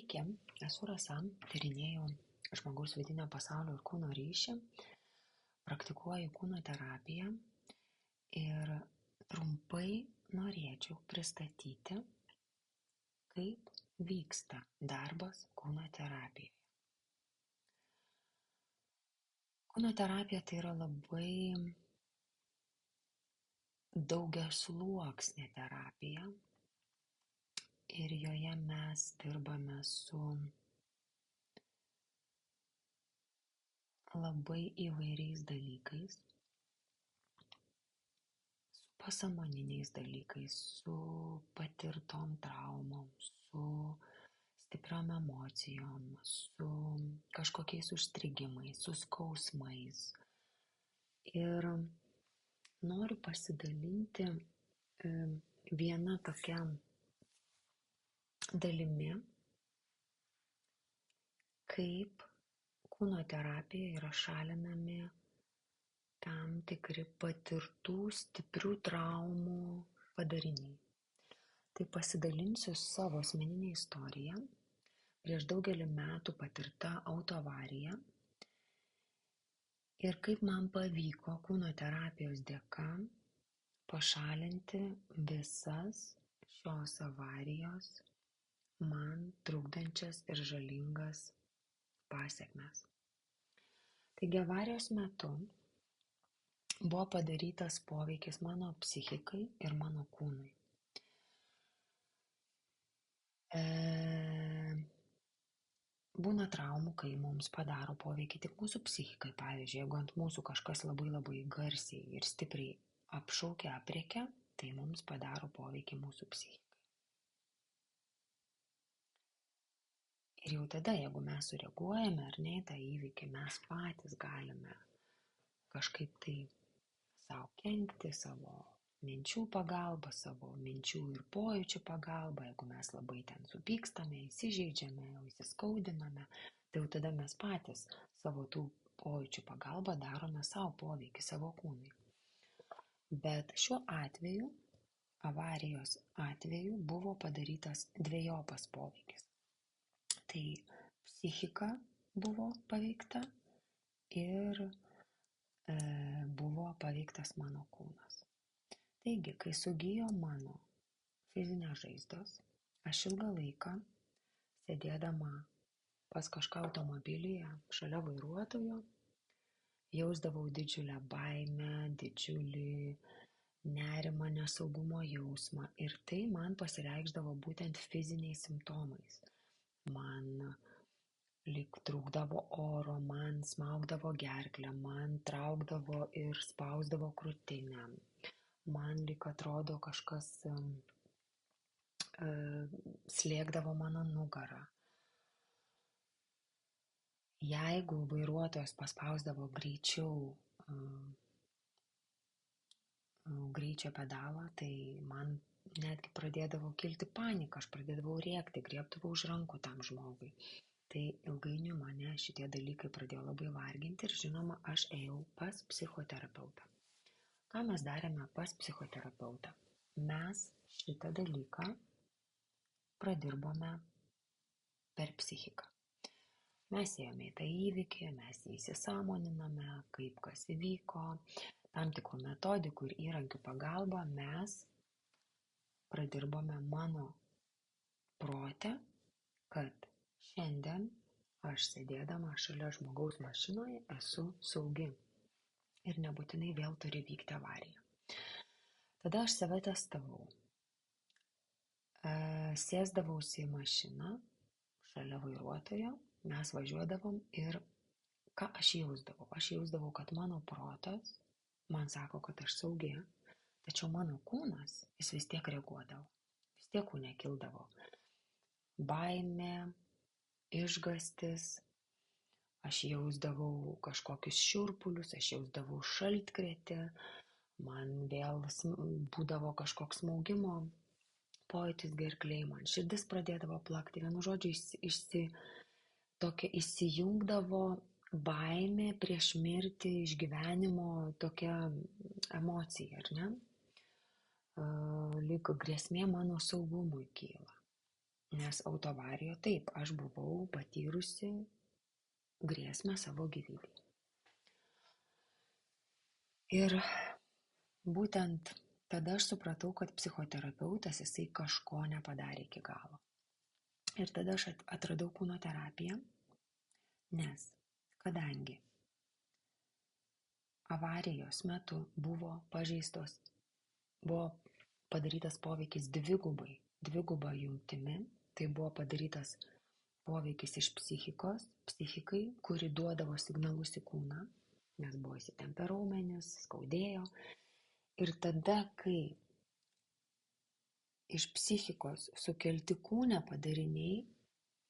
Sveiki, esu Rasa, tyrinėju žmogaus vidinio pasaulio ir kūno ryšį, praktikuoju kūno terapiją ir trumpai norėčiau pristatyti, kaip vyksta darbas kūno terapijoje. Kūno terapija tai yra labai daugiasluoksnė terapija ir joje mes dirbame su labai įvairiais dalykais, su pasąmoniniais dalykais, su patirtom traumom, su stipriom emocijom, su kažkokiais užstrigimais, su skausmais. Ir noriu pasidalinti viena tokia dalimi, kaip kūno terapija yra šalinami tam tikri patirtų stiprių traumų padariniai. Tai pasidalinsiu savo asmeninę istoriją. Prieš daugelį metų patirta autoavarija ir kaip man pavyko kūno terapijos dėka pašalinti visas šios avarijos man trukdančias ir žalingas pasekmes. Taigi avarijos metu buvo padarytas poveikis mano psichikai ir mano kūnui. Būna traumų, kai mums padaro poveikį tik mūsų psichikai. Pavyzdžiui, jeigu ant mūsų kažkas labai garsiai ir stipriai apšaukia, aprėkia, tai mums padaro poveikį mūsų psichikai. Ir jau tada, jeigu mes sureaguojame ar ne į tą įvykį, mes patys galime kažkaip tai savo kenkti, savo minčių pagalba, savo minčių ir pojūčių pagalba. Jeigu mes labai ten supykstame, įsižeidžiame, įsiskaudiname, tai jau tada mes patys savo tų pojūčių pagalba darome savo poveikį savo kūnui. Bet šiuo atveju, avarijos atveju, buvo padarytas dvejopas poveikis. Tai psichika buvo paveikta ir buvo paveiktas mano kūnas. Taigi, kai sugijo mano fizinės žaizdos, aš ilgą laiką sėdėdama pas kažką automobilyje šalia vairuotojo, jausdavau didžiulę baimę, didžiulį nerimą, nesaugumo jausmą ir tai man pasireikšdavo būtent fiziniais simptomais. Man lyg trūkdavo oro, man smaugdavo gerklę, man traukdavo ir spausdavo krūtinę. Man lyg atrodo kažkas slėgdavo mano nugarą. Jeigu vairuotojas paspausdavo greičio pedalą, tai man netgi pradėdavo kilti panika, aš pradėdavau rėkti, griebdavau už rankų tam žmogui. Tai ilgainiui mane šitie dalykai pradėjo labai varginti ir žinoma, aš ėjau pas psichoterapeutą. Ką mes darėme pas psichoterapeutą? Mes šitą dalyką pradirbome per psichiką. Mes ėjome į tą įvykį, mes jį įsisąmoniname, kaip kas įvyko, tam tikrų metodikų ir įrankių pagalba mes pradirbome mano prote, kad šiandien aš sėdėdama šalia žmogaus mašinoje esu saugi ir nebūtinai vėl turi vykti avarija. Tada aš save testavau. Sėsdavausi į mašiną šalia vairuotojo, mes važiuodavom ir ką aš jausdavau? Aš jausdavau, kad mano protas man sako, kad aš saugi, tačiau mano kūnas, jis vis tiek reaguodavo, vis tiek kūne kildavo baimė, išgastis, aš jausdavau kažkokius šiurpulius, aš jausdavau šaltkrėtį, man vėl būdavo kažkoks smaugimo pojūtis gerklėj, man širdis pradėdavo plakti, vienu žodžiu įsijungdavo baimė prieš mirtį, išgyvenimo tokia emocija, ar ne? Lyg grėsmė mano saugumui kyla. Nes autoavarijoje taip, aš buvau patyrusi grėsmę savo gyvybei. Ir būtent tada aš supratau, kad psichoterapeutas jisai kažko nepadarė iki galo. Ir tada aš atradau kūno terapiją, nes kadangi avarijos metu buvo padarytas poveikis dviguba jungtimi, tai buvo padarytas poveikis iš psichikai, kuri duodavo signalus į kūną, nes buvo įsitempę raumenis, skaudėjo. Ir tada, kai iš psichikos sukelti kūne padariniai,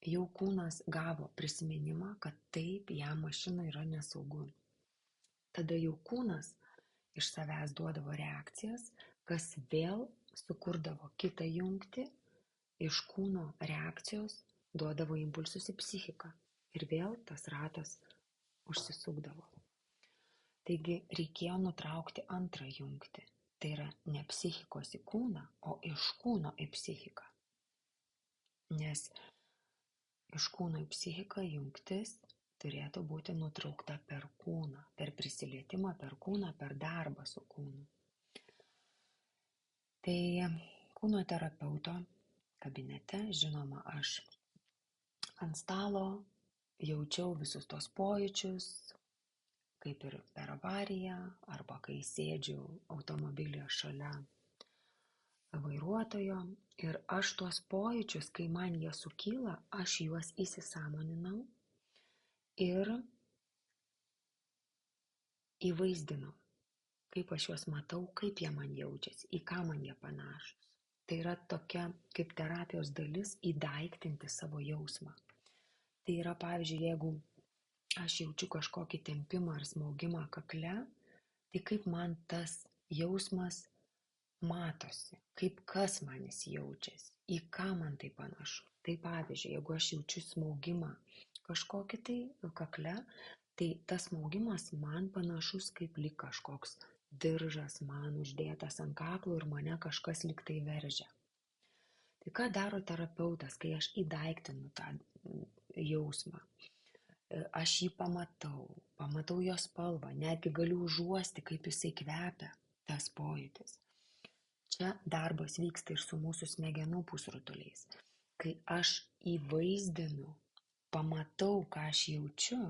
jau kūnas gavo prisiminimą, kad taip jam mašina yra nesaugu. Tada jau kūnas iš savęs duodavo reakcijas, kas vėl sukurdavo kitą jungtį, iš kūno reakcijos duodavo impulsus į psichiką ir vėl tas ratas užsisukdavo. Taigi reikėjo nutraukti antrą jungtį. Tai yra ne psichikos į kūną, o iš kūno į psichiką. Nes iš kūno į psichiką jungtis turėtų būti nutraukta per kūną, per prisilietimą per kūną, per darbą su kūnu. Tai kūno terapeuto kabinete, žinoma, aš ant stalo jaučiau visus tos pojūčius, kaip ir per avariją, arba kai sėdžiu automobilyje šalia vairuotojo. Ir aš tuos pojūčius, kai man jie sukyla, aš juos įsisąmoninau ir įvaizdinau, kaip aš juos matau, kaip jie man jaučiasi, į ką man jie panašus. Tai yra tokia kaip terapijos dalis įdaiktinti savo jausmą. Tai yra, pavyzdžiui, jeigu aš jaučiu kažkokį tempimą ar smaugimą kakle, tai kaip man tas jausmas matosi, kaip kas man jis jaučiasi, į ką man tai panašu. Tai pavyzdžiui, jeigu aš jaučiu smaugimą kažkokį tai kakle, tai tas smaugimas man panašus kaip lyg kažkoks diržas man uždėtas ant kaklo ir mane kažkas lyg tai veržia. Tai ką daro terapeutas, kai aš įdaiktinu tą jausmą? Aš jį pamatau jo spalvą, netgi galiu užuosti, kaip jisai kvepia, tas pojūtis. Čia darbas vyksta ir su mūsų smegenų pusrutuliais. Kai aš įvaizdinu, pamatau, ką aš jaučiu,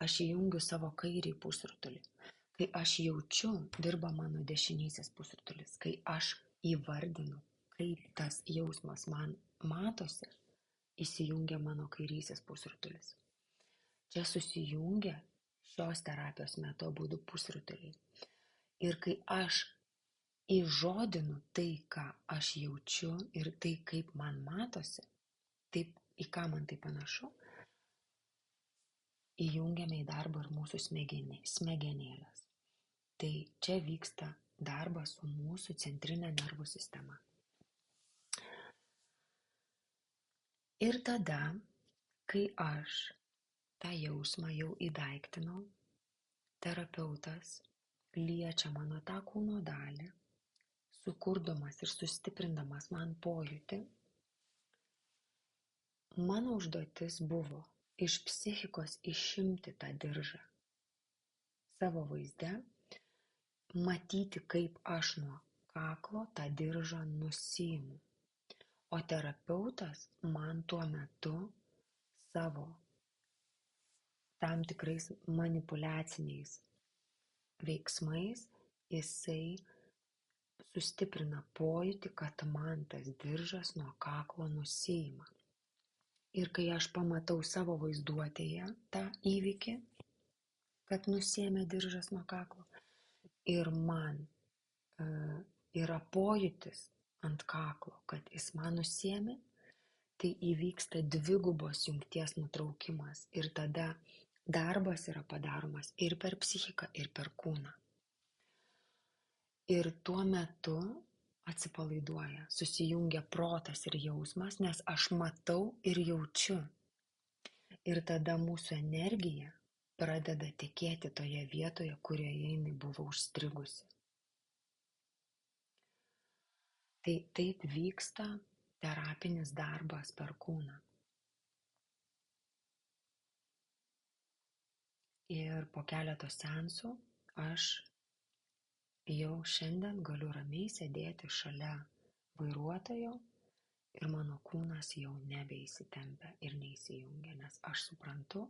aš įjungiu savo kairį pusrutulį. Kai aš jaučiu, dirba mano dešinysis pusrutulis. Kai aš įvardinu, kaip tas jausmas man matosi, įsijungia mano kairysis pusrutulis. Čia susijungia šios terapijos metu abudu pusrutuliai. Ir kai aš įžodinu tai, ką aš jaučiu ir tai, kaip man matosi, taip, į ką man tai panašu, įjungiame į darbą ir mūsų smegenėlės. Tai čia vyksta darbas su mūsų centrinė nervų sistema. Ir tada, kai aš tą jausmą jau įdaiktinau, terapeutas liečia mano tą kūno dalį, sukurdamas ir sustiprindamas man pojūtį. Mano užduotis buvo iš psichikos išimti tą diržą savo vaizde, matyti, kaip aš nuo kaklo tą diržą nusiimu. O terapeutas man tuo metu savo tam tikrais manipuliaciniais veiksmais jisai sustiprina pojūtį, kad man tas diržas nuo kaklo nusiima. Ir kai aš pamatau savo vaizduotėje tą įvykį, kad nusiėmė diržas nuo kaklo, ir man yra pojūtis ant kaklo, kad jis man nusiėmė, tai įvyksta dvigubos jungties nutraukimas ir tada darbas yra padaromas ir per psichiką, ir per kūną. Ir tuo metu atsipalaiduoja, susijungia protas ir jausmas, nes aš matau ir jaučiu. Ir tada mūsų energija pradeda tekėti toje vietoje, kurioje jinai buvo užstrigusi. Tai taip vyksta terapinis darbas per kūną. Ir po keleto seansų aš jau šiandien galiu ramiai sėdėti šalia vairuotojo ir mano kūnas jau nebeįsitempia ir neįsijungia, nes aš suprantu,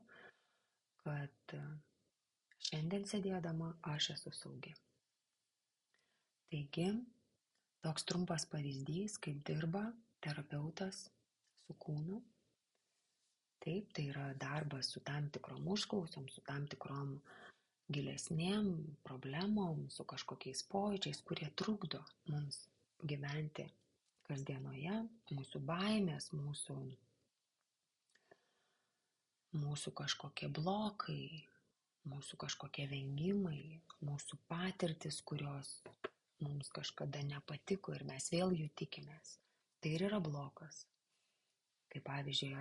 kad šiandien sėdėdama aš esu saugi. Taigi, toks trumpas pavyzdys, kaip dirba terapeutas su kūnu. Taip, tai yra darbas su tam tikrom užklausom, su tam tikrom gilesnėm problemom, su kažkokiais pojūčiais, kurie trukdo mums gyventi kasdienoje, mūsų baimės, mūsų kažkokie blokai, mūsų kažkokie vengimai, mūsų patirtis, kurios mums kažkada nepatiko ir mes vėl jų tikimės. Tai ir yra blokas. Kaip pavyzdžiui,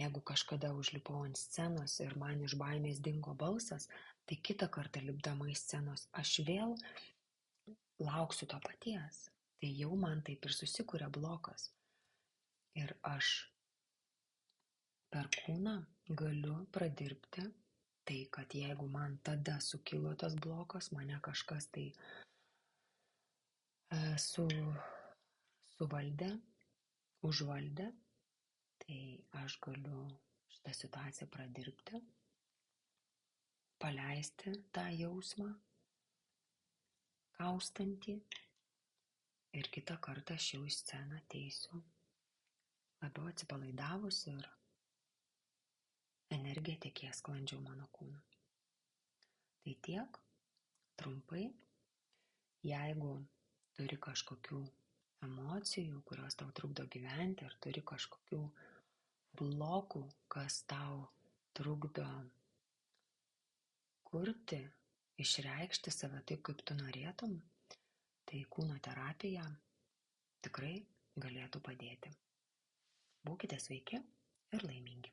jeigu kažkada užlipau ant scenos ir man iš baimės dingo balsas, tai kitą kartą lipdama į scenos aš vėl lauksiu to paties. Tai jau man taip ir susikuria blokas. Ir aš per kūną galiu pradirbti tai, kad jeigu man tada sukilo tas blokas, mane kažkas tai suvaldė, užvaldė, tai aš galiu šitą situaciją pradirbti, paleisti tą jausmą, kaustantį, ir kitą kartą aš jau į sceną ateisiu labiau atsipalaidavus ir energija tekės sklandžiau mano kūnu. Tai tiek, trumpai, jeigu turi kažkokių emocijų, kurios tau trukdo gyventi, ar turi kažkokių blokų, kas tau trukdo kurti, išreikšti save taip, kaip tu norėtum, tai kūno terapija tikrai galėtų padėti. Būkite sveiki ir laimingi.